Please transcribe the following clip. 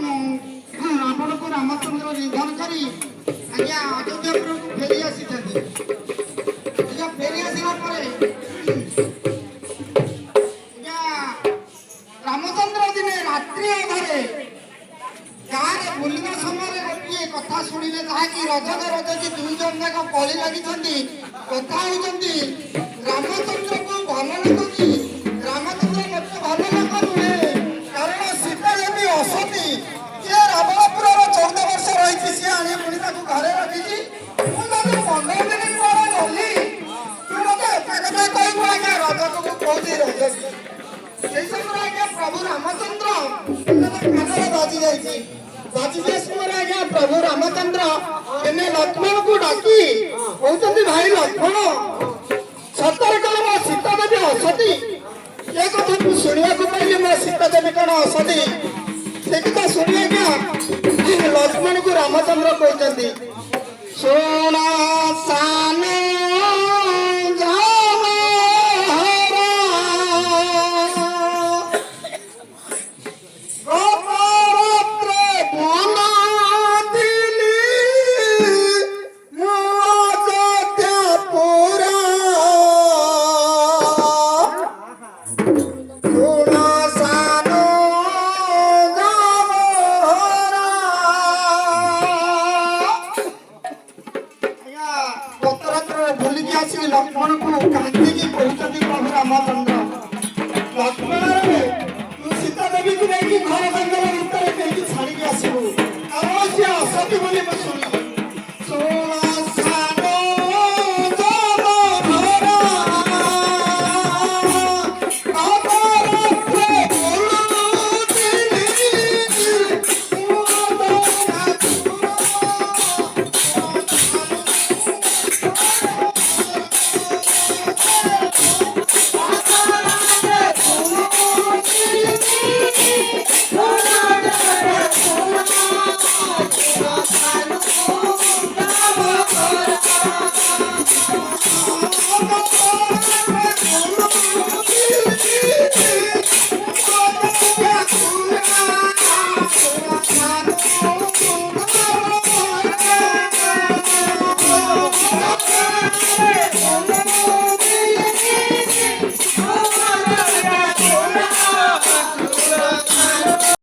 ରାବଣକୁ ରାମଚନ୍ଦ୍ର ନିଧନ କରି ଆଜ୍ଞା ଅଯୋଧ୍ୟାପୁରକୁ ଫେରି ଆସିଛନ୍ତି। ଆଜ୍ଞା ଫେରି ଆସିଲା ପରେ ଆଜ୍ଞା ରାମଚନ୍ଦ୍ର ଦିନେ ରାତ୍ରି ଅଧରେ ଗାଁରେ ବୁଲିବା ସମୟରେ ଗୋଟିଏ କଥା ଶୁଣିଲେ, ଯାହାକି ରଜକ ରଜକି ଦୁଇ ଜଣ ଯାକ କଳି ଲାଗିଛନ୍ତି, କଥା ହେଉଛନ୍ତି ରାମଚନ୍ଦ୍ରକୁ ଭଲ ଲୋକ କି ରାମଚନ୍ଦ୍ର ମୋତେ ଭଲ ଲୋକ ନୁହେଁ, କାରଣ ସୀତା ଦେବୀ ଅସତୀ। ସିଏ ରାବଣପୁରର 14 ବର୍ଷ ରହିଛି, ସିଏ ଆଣି ପୁଣି ତାକୁ ଘରେ ରଖିଛି। ମୁଁ ଯଦି 15 ଦିନ ପରେ ଗଲି, ତୁ ମୋତେ ଏତେ କଥା କହିବୁ ଆଜ୍ଞା ରଜକକୁ କହୁଛି ରଜକି। ସେଇ ସମୟରେ ଆଜ୍ଞା ପ୍ରଭୁ ରାମଚନ୍ଦ୍ର କାନରେ ବାଜି ଯାଇଛି। ବାଜିବା ସମୟରେ ଆଜ୍ଞା ପ୍ରଭୁ ରାମଚନ୍ଦ୍ର ଦିନେ ଲକ୍ଷ୍ମଣକୁ ଡାକି କହୁଛନ୍ତି, ଭାଇ ଲକ୍ଷ୍ମଣ, ସତରେ କଣ ମୋ ସୀତା ଦେବୀ ଅସତୀ? ଏ କଥାକୁ ଶୁଣିବାକୁ ପାଇଲି ମୋ ସୀତା ଦେବୀ କଣ ଅସତୀ? ସେ କଥା ଶୁଣି ଆଜ୍ଞା ଲକ୍ଷ୍ମଣକୁ ରାମଚନ୍ଦ୍ର କହିଛନ୍ତି, ଶୁଣ ସାନ ଲକ୍ଷ୍ମଣକୁ କାନ୍ଦିକି କହୁଛନ୍ତି ପ୍ରଭୁ ରାମଚନ୍ଦ୍ର, ଲକ୍ଷ୍ମଣ ତୁ ସୀତା ଦେବୀକୁ ନେଇକି ଘର ଜଙ୍ଗଲ ଭିତରେ ନେଇକି ଛାଡ଼ିକି ଆସିବୁ, କାରଣ ସିଏ ଅସତୀ ବୋଲି